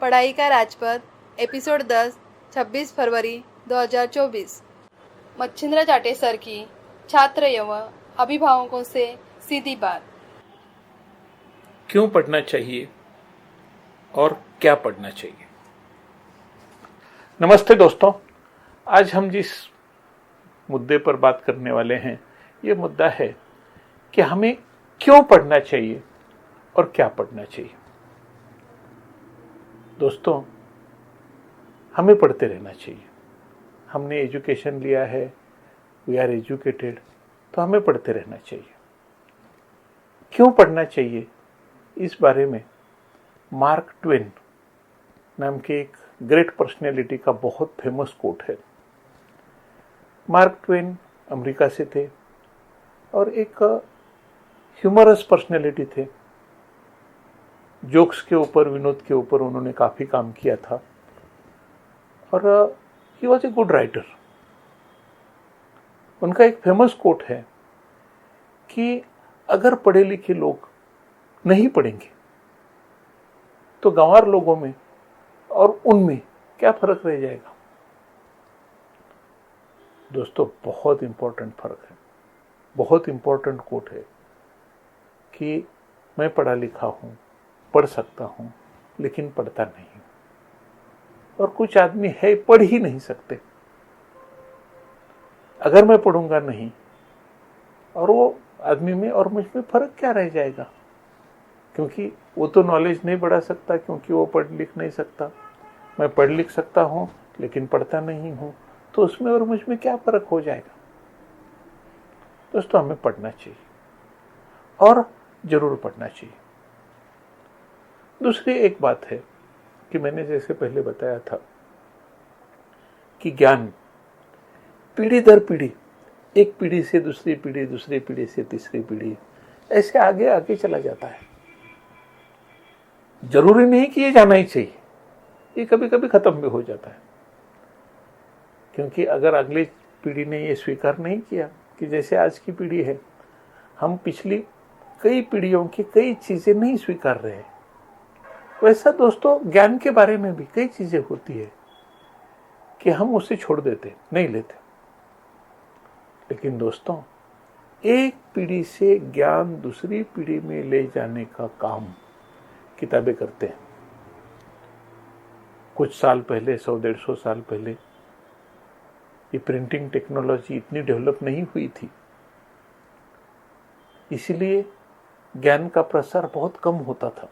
पढ़ाई का राजपथ एपिसोड 10 26 फरवरी 2024। मच्छिंद्र चाटे सर की छात्र एवं अभिभावकों से सीधी बात। क्यों पढ़ना चाहिए और क्या पढ़ना चाहिए। नमस्ते दोस्तों, आज हम जिस मुद्दे पर बात करने वाले हैं ये मुद्दा है कि हमें क्यों पढ़ना चाहिए और क्या पढ़ना चाहिए। दोस्तों, हमें पढ़ते रहना चाहिए। हमने एजुकेशन लिया है, वी आर एजुकेटेड, तो हमें पढ़ते रहना चाहिए। क्यों पढ़ना चाहिए, इस बारे में मार्क ट्वेन नाम के एक ग्रेट पर्सनैलिटी का बहुत फेमस कोट है। मार्क ट्वेन अमेरिका से थे और एक ह्यूमरस पर्सनैलिटी थे। जोक्स के ऊपर, विनोद के ऊपर उन्होंने काफ़ी काम किया था और he was a good writer. उनका एक फेमस कोट है कि अगर पढ़े लिखे लोग नहीं पढ़ेंगे तो गंवार लोगों में और उनमें क्या फर्क रह जाएगा। दोस्तों, बहुत इंपॉर्टेंट फर्क है, बहुत इंपॉर्टेंट कोट है कि मैं पढ़ा लिखा हूं, पढ़ सकता हूं, लेकिन पढ़ता नहीं हूं। और कुछ आदमी है पढ़ ही नहीं सकते। अगर मैं पढ़ूंगा नहीं और वो आदमी में और मुझ में फर्क क्या रह जाएगा, क्योंकि वो तो नॉलेज नहीं बढ़ा सकता, क्योंकि वो पढ़ लिख नहीं सकता। मैं पढ़ लिख सकता हूं लेकिन पढ़ता नहीं हूं, तो उसमें और मुझ में क्या फर्क हो जाएगा। दोस्तों, हमें पढ़ना चाहिए और जरूर पढ़ना चाहिए। दूसरी एक बात है कि मैंने जैसे पहले बताया था कि ज्ञान पीढ़ी दर पीढ़ी, एक पीढ़ी से दूसरी पीढ़ी, दूसरी पीढ़ी से तीसरी पीढ़ी, ऐसे आगे आगे चला जाता है। जरूरी नहीं कि ये जाना ही चाहिए, ये कभी कभी खत्म भी हो जाता है। क्योंकि अगर अगली पीढ़ी ने ये स्वीकार नहीं किया कि जैसे आज की पीढ़ी है, हम पिछली कई पीढ़ियों की कई चीजें नहीं स्वीकार रहे हैं, वैसा दोस्तों ज्ञान के बारे में भी कई चीजें होती है कि हम उसे छोड़ देते, नहीं लेते। लेकिन दोस्तों, एक पीढ़ी से ज्ञान दूसरी पीढ़ी में ले जाने का काम किताबें करते हैं। कुछ साल पहले, 100-150 साल पहले, ये प्रिंटिंग टेक्नोलॉजी इतनी डेवलप नहीं हुई थी, इसीलिए ज्ञान का प्रसार बहुत कम होता था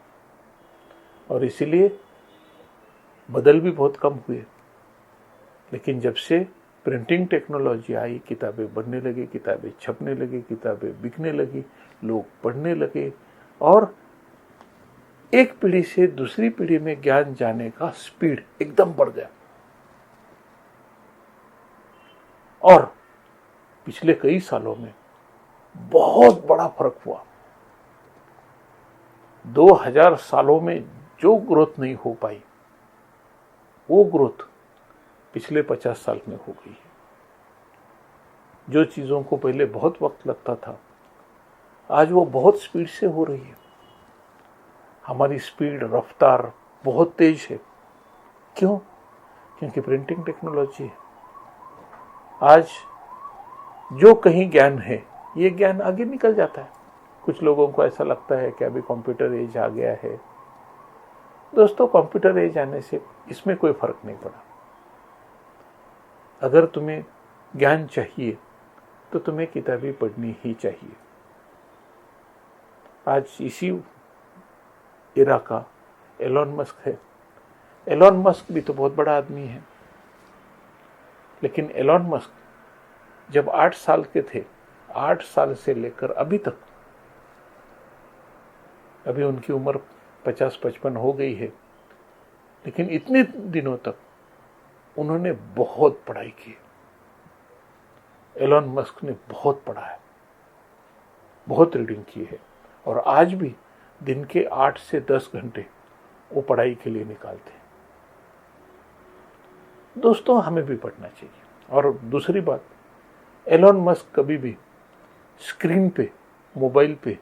और इसीलिए बदल भी बहुत कम हुए। लेकिन जब से प्रिंटिंग टेक्नोलॉजी आई, किताबें बनने लगी, किताबें छपने लगी, किताबें बिकने लगी, लोग पढ़ने लगे और एक पीढ़ी से दूसरी पीढ़ी में ज्ञान जाने का स्पीड एकदम बढ़ गया। और पिछले कई सालों में बहुत बड़ा फर्क हुआ। 2000 सालों में जो ग्रोथ नहीं हो पाई, वो ग्रोथ पिछले 50 साल में हो गई है। जो चीजों को पहले बहुत वक्त लगता था, आज वो बहुत स्पीड से हो रही है। हमारी स्पीड, रफ्तार बहुत तेज है। क्यों? क्योंकि प्रिंटिंग टेक्नोलॉजी है। आज जो कहीं ज्ञान है, ये ज्ञान आगे निकल जाता है। कुछ लोगों को ऐसा लगता है कि अभी कंप्यूटर एज आ गया है। दोस्तों, कंप्यूटर एज आने से इसमें कोई फर्क नहीं पड़ा। अगर तुम्हें ज्ञान चाहिए तो तुम्हें किताबें पढ़नी ही चाहिए। आज इसी इरा का एलोन मस्क है। एलोन मस्क भी तो बहुत बड़ा आदमी है, लेकिन एलोन मस्क जब 8 साल के थे, 8 साल से लेकर अभी तक, अभी उनकी उम्र 50-55 हो गई है, लेकिन इतने दिनों तक उन्होंने बहुत पढ़ाई की। एलोन मस्क ने बहुत पढ़ा है, बहुत रीडिंग की है और आज भी दिन के 8 से 10 घंटे वो पढ़ाई के लिए निकालते हैं। दोस्तों, हमें भी पढ़ना चाहिए। और दूसरी बात, एलोन मस्क कभी भी स्क्रीन पे, मोबाइल पे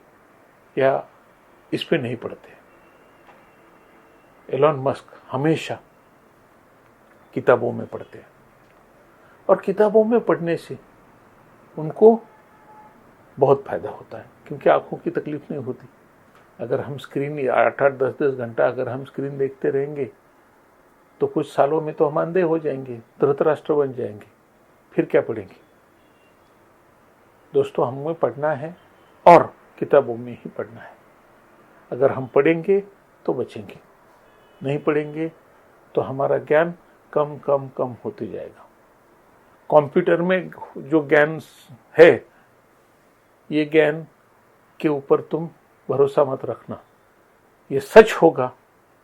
या इस पे नहीं पढ़ते। एलॉन मस्क हमेशा किताबों में पढ़ते हैं, और किताबों में पढ़ने से उनको बहुत फायदा होता है, क्योंकि आंखों की तकलीफ नहीं होती। अगर हम स्क्रीन 8-8, 10-10 घंटा अगर हम स्क्रीन देखते रहेंगे तो कुछ सालों में तो हम अंधे हो जाएंगे, धृतराष्ट्र बन जाएंगे, फिर क्या पढ़ेंगे। दोस्तों, हमें पढ़ना है और किताबों में ही पढ़ना है। अगर हम पढ़ेंगे तो बचेंगे, नहीं पढ़ेंगे तो हमारा ज्ञान कम कम कम होते जाएगा। कंप्यूटर में जो ज्ञान है, ये ज्ञान के ऊपर तुम भरोसा मत रखना। ये सच होगा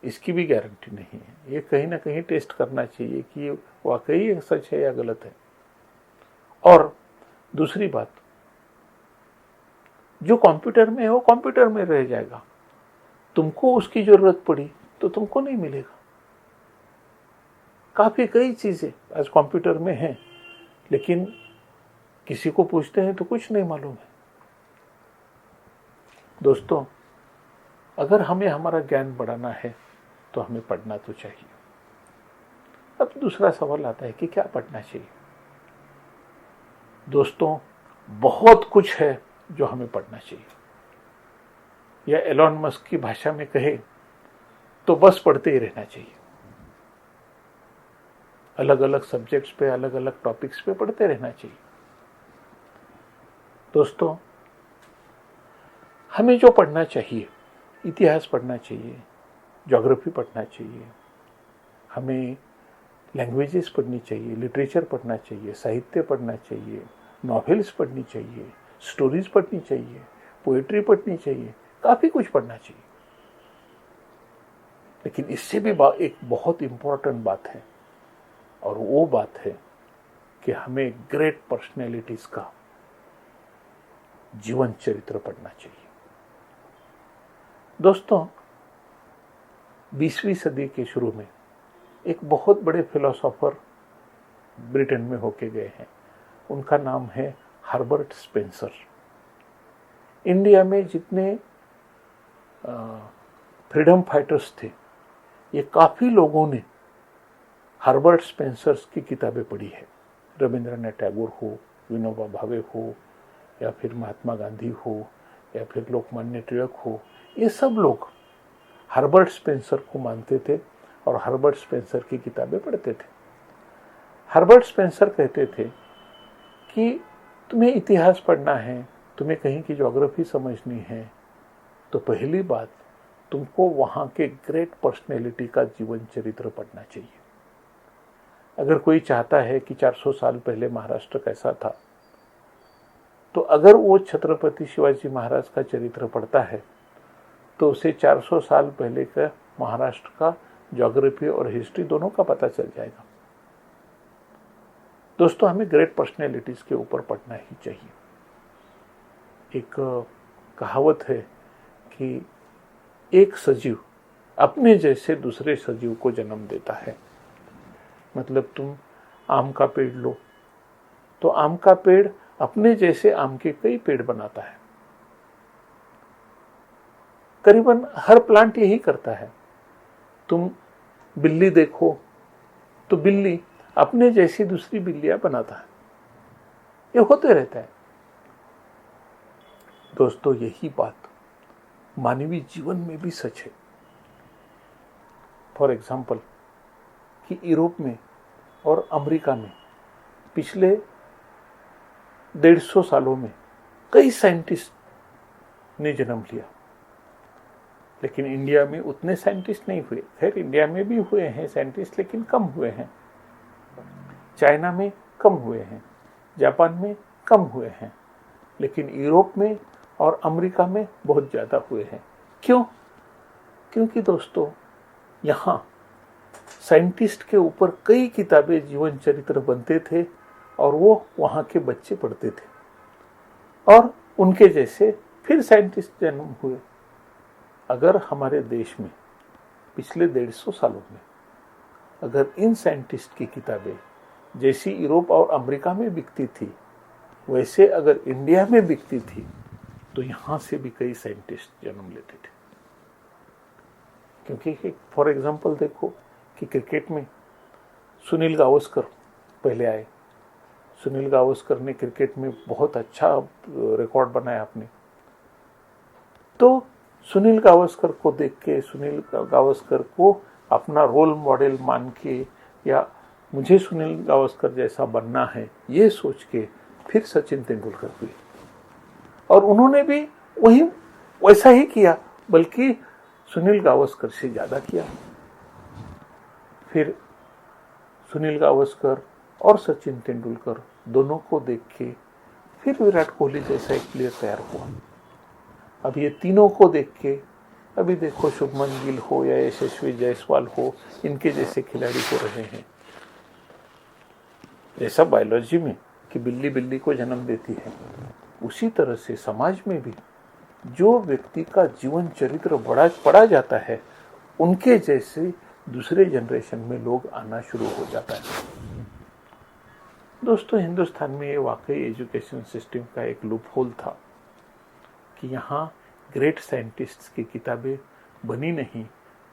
इसकी भी गारंटी नहीं है। ये कहीं ना कहीं टेस्ट करना चाहिए कि ये वाकई सच है या गलत है। और दूसरी बात, जो कंप्यूटर में है वो कंप्यूटर में रह जाएगा। तुमको उसकी जरूरत पड़ी तो तुमको नहीं मिलेगा। काफी कई चीजें आज कंप्यूटर में हैं, लेकिन किसी को पूछते हैं तो कुछ नहीं मालूम है। दोस्तों, अगर हमें हमारा ज्ञान बढ़ाना है तो हमें पढ़ना तो चाहिए। अब दूसरा सवाल आता है कि क्या पढ़ना चाहिए। दोस्तों, बहुत कुछ है जो हमें पढ़ना चाहिए, या एलॉन मस्क की भाषा में कहे तो बस पढ़ते ही रहना चाहिए। अलग अलग सब्जेक्ट्स पे, अलग अलग टॉपिक्स पे पढ़ते रहना चाहिए। दोस्तों, हमें जो पढ़ना चाहिए, इतिहास पढ़ना चाहिए, ज्योग्राफी पढ़ना चाहिए, हमें लैंग्वेजेस पढ़नी चाहिए, लिटरेचर पढ़ना चाहिए, साहित्य पढ़ना चाहिए, नॉवेल्स पढ़नी चाहिए, स्टोरीज पढ़नी चाहिए, पोएट्री पढ़नी चाहिए, काफ़ी कुछ पढ़ना चाहिए। लेकिन इससे भी एक बहुत इंपॉर्टेंट बात है, और वो बात है कि हमें ग्रेट पर्सनैलिटीज का जीवन चरित्र पढ़ना चाहिए। दोस्तों, 20वीं सदी के शुरू में एक बहुत बड़े फिलोसोफर ब्रिटेन में होके गए हैं। उनका नाम है हर्बर्ट स्पेंसर। इंडिया में जितने फ्रीडम फाइटर्स थे, ये काफ़ी लोगों ने हर्बर्ट स्पेंसर की किताबें पढ़ी है। रविंद्रनाथ टैगोर हो, विनोबा भावे हो, या फिर महात्मा गांधी हो, या फिर लोकमान्य तिलक हो, ये सब लोग हर्बर्ट स्पेंसर को मानते थे और हर्बर्ट स्पेंसर की किताबें पढ़ते थे। हर्बर्ट स्पेंसर कहते थे कि तुम्हें इतिहास पढ़ना है, तुम्हें कहीं की ज्योग्राफी समझनी है, तो पहली बात तुमको वहाँ के ग्रेट पर्सनैलिटी का जीवन चरित्र पढ़ना चाहिए। अगर कोई चाहता है कि 400 साल पहले महाराष्ट्र कैसा था, तो अगर वो छत्रपति शिवाजी महाराज का चरित्र पढ़ता है तो उसे 400 साल पहले का महाराष्ट्र का ज्योग्राफी और हिस्ट्री दोनों का पता चल जाएगा। दोस्तों, हमें ग्रेट पर्सनैलिटीज के ऊपर पढ़ना ही चाहिए। एक कहावत है कि एक सजीव अपने जैसे दूसरे सजीव को जन्म देता है। मतलब तुम आम का पेड़ लो, तो आम का पेड़ अपने जैसे आम के कई पेड़ बनाता है। करीबन हर प्लांट यही करता है। तुम बिल्ली देखो तो बिल्ली अपने जैसी दूसरी बिल्लियां बनाता है। ये होते रहता है। दोस्तों, यही बात मानवीय जीवन में भी सच है। फॉर एग्जाम्पल, कि यूरोप में और अमेरिका में पिछले 150 सालों में कई साइंटिस्ट ने जन्म लिया, लेकिन इंडिया में उतने साइंटिस्ट नहीं हुए। खैर, इंडिया में भी हुए हैं साइंटिस्ट, लेकिन कम हुए हैं। चाइना में कम हुए हैं, जापान में कम हुए हैं, लेकिन यूरोप में और अमेरिका में बहुत ज़्यादा हुए हैं। क्यों? क्योंकि दोस्तों, यहाँ साइंटिस्ट के ऊपर कई किताबें, जीवन चरित्र बनते थे और वो वहाँ के बच्चे पढ़ते थे और उनके जैसे फिर साइंटिस्ट जन्म हुए। अगर हमारे देश में पिछले 150 सालों में अगर इन साइंटिस्ट की किताबें जैसी यूरोप और अमेरिका में बिकती थी, वैसे अगर इंडिया में बिकती थी, तो यहाँ से भी कई साइंटिस्ट जन्म लेते थे। क्योंकि फॉर एग्जांपल देखो कि क्रिकेट में सुनील गावस्कर पहले आए। सुनील गावस्कर ने क्रिकेट में बहुत अच्छा रिकॉर्ड बनाया आपने। तो सुनील गावस्कर को देख के, सुनील गावस्कर को अपना रोल मॉडल मान के, या मुझे सुनील गावस्कर जैसा बनना है ये सोच के फिर सचिन तेंदुलकर हुए। और उन्होंने भी वही वैसा ही किया, बल्कि सुनील गावस्कर से ज्यादा किया। फिर सुनील गावस्कर और सचिन तेंदुलकर दोनों को देख के फिर विराट कोहली जैसा एक प्लेयर तैयार हुआ। अब ये तीनों को देख के अभी देखो शुभमन गिल हो या यशस्वी जायसवाल हो, इनके जैसे खिलाड़ी हो रहे हैं। जैसा बायोलॉजी में कि बिल्ली बिल्ली को जन्म देती है, उसी तरह से समाज में भी जो व्यक्ति का जीवन चरित्र पढ़ा जाता है, उनके जैसे दूसरे जनरेशन में लोग आना शुरू हो जाता है। दोस्तों, हिंदुस्तान में ये वाकई एजुकेशन सिस्टम का एक लूप होल था कि यहाँ ग्रेट साइंटिस्ट्स की किताबें बनी नहीं,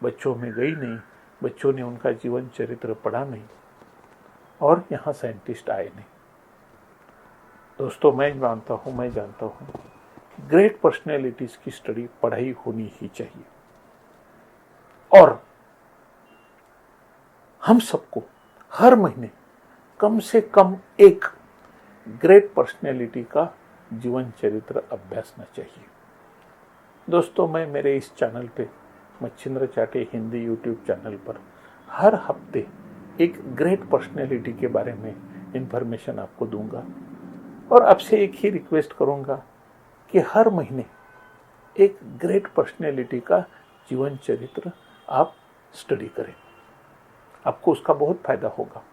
बच्चों में गई नहीं, बच्चों ने उनका जीवन चरित्र पढ़ा नहीं, और यहाँ साइंटिस्ट आए नहीं। दोस्तों, मैं जानता हूँ ग्रेट पर्सनैलिटीज की स्टडी पढ़ाई होनी ही चाहिए, और हम सबको हर महीने कम से कम एक ग्रेट पर्सनैलिटी का जीवन चरित्र अभ्यासना चाहिए। दोस्तों, मैं मेरे इस चैनल पे, मच्छिंद्र चाटे हिंदी यूट्यूब चैनल पर हर हफ्ते एक ग्रेट पर्सनैलिटी के बारे में इंफॉर्मेशन आपको दूंगा, और आपसे एक ही रिक्वेस्ट करूंगा कि हर महीने एक ग्रेट पर्सनैलिटी का जीवन चरित्र आप स्टडी करें, आपको उसका बहुत फायदा होगा।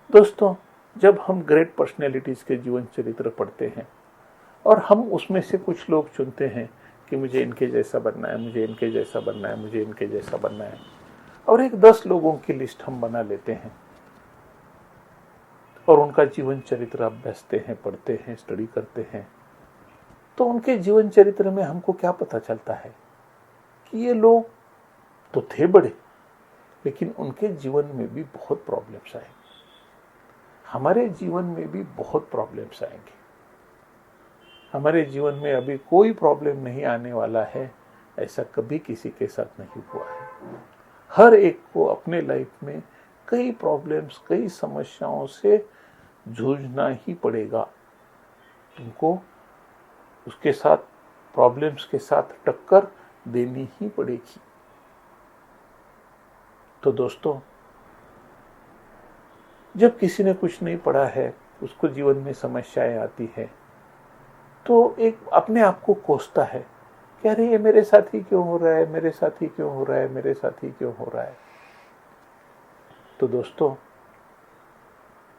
दोस्तों, जब हम ग्रेट पर्सनैलिटीज के जीवन चरित्र पढ़ते हैं और हम उसमें से कुछ लोग चुनते हैं कि मुझे इनके जैसा बनना है, मुझे इनके जैसा बनना है, मुझे इनके जैसा बनना है, और एक 10 लोगों की लिस्ट हम बना लेते हैं और उनका जीवन चरित्र अभ्यासते हैं, पढ़ते हैं, स्टडी करते हैं, तो उनके जीवन चरित्र में हमको क्या पता चलता है कि ये लोग तो थे बड़े, लेकिन उनके जीवन में भी बहुत प्रॉब्लम्स आए। हमारे जीवन में भी बहुत प्रॉब्लम्स आएंगे। हमारे जीवन में अभी कोई प्रॉब्लम नहीं आने वाला है, ऐसा कभी किसी के साथ नहीं हुआ है। हर एक को अपने लाइफ में कई प्रॉब्लम्स, कई समस्याओं से जूझना ही पड़ेगा। तुमको उसके साथ, प्रॉब्लम्स के साथ टक्कर देनी ही पड़ेगी। तो दोस्तों, जब किसी ने कुछ नहीं पढ़ा है, उसको जीवन में समस्याएं आती है, तो एक अपने आप को कोसता है कि अरे ये मेरे साथ ही क्यों हो रहा है, मेरे साथ ही क्यों हो रहा है, मेरे साथ ही क्यों हो रहा है। तो दोस्तों,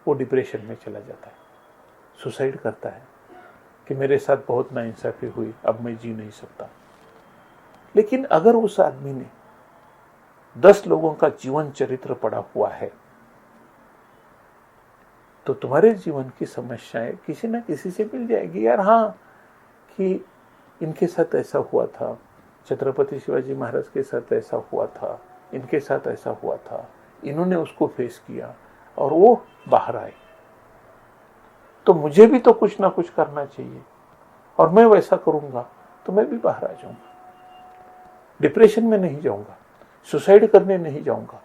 वो डिप्रेशन में चला जाता है, सुसाइड करता है कि मेरे साथ बहुत नाइंसाफी हुई, अब मैं जी नहीं सकता। लेकिन अगर उस आदमी ने 10 लोगों का जीवन चरित्र पढ़ा हुआ है, तो तुम्हारे जीवन की समस्याएं किसी न किसी से मिल जाएगी। यार हाँ, कि इनके साथ ऐसा हुआ था, छत्रपति शिवाजी महाराज के साथ ऐसा हुआ था, इनके साथ ऐसा हुआ था, इन्होंने उसको फेस किया और वो बाहर आए, तो मुझे भी तो कुछ ना कुछ करना चाहिए, और मैं वैसा करूंगा तो मैं भी बाहर आ जाऊंगा, डिप्रेशन में नहीं जाऊंगा, सुसाइड करने नहीं जाऊंगा।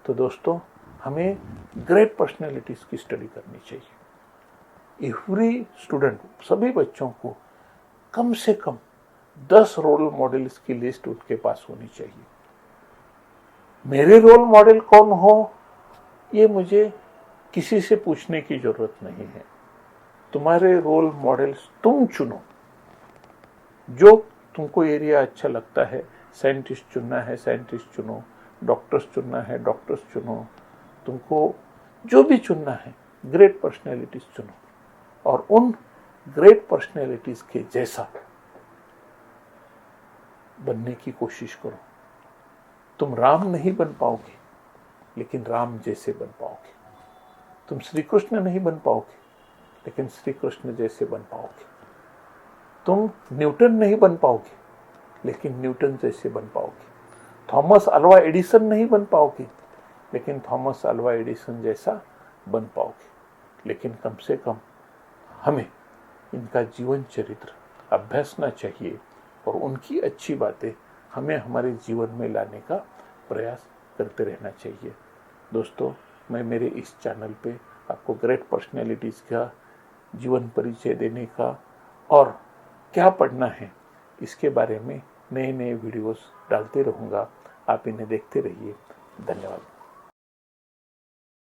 तो दोस्तों, हमें ग्रेट पर्सनैलिटीज की स्टडी करनी चाहिए। एवरी स्टूडेंट, सभी बच्चों को कम से कम 10 रोल मॉडल्स की लिस्ट उनके पास होनी चाहिए। मेरे रोल मॉडल कौन हो, ये मुझे किसी से पूछने की जरूरत नहीं है। तुम्हारे रोल मॉडल्स तुम चुनो, जो तुमको एरिया अच्छा लगता है। साइंटिस्ट चुनना है, साइंटिस्ट चुनो, डॉक्टर्स चुनना है, डॉक्टर्स चुनो, तुमको जो भी चुनना है, ग्रेट पर्सनैलिटीज चुनो, और उन ग्रेट पर्सनैलिटीज के जैसा बनने की कोशिश करो। तुम राम नहीं बन पाओगे, लेकिन राम जैसे बन पाओगे। तुम श्री कृष्ण नहीं बन पाओगे, लेकिन श्री कृष्ण जैसे बन पाओगे। तुम न्यूटन नहीं बन पाओगे, लेकिन न्यूटन जैसे बन पाओगे। थॉमस अल्वा एडिसन नहीं बन पाओगे, लेकिन थॉमस अल्वा एडिसन जैसा बन पाओगे। लेकिन कम से कम हमें इनका जीवन चरित्र अभ्यासना चाहिए और उनकी अच्छी बातें हमें हमारे जीवन में लाने का प्रयास करते रहना चाहिए। दोस्तों, मैं मेरे इस चैनल पे आपको ग्रेट पर्सनैलिटीज़ का जीवन परिचय देने का और क्या पढ़ना है इसके बारे में नए नए वीडियोस डालते रहूँगा। आप इन्हें देखते रहिए। धन्यवाद।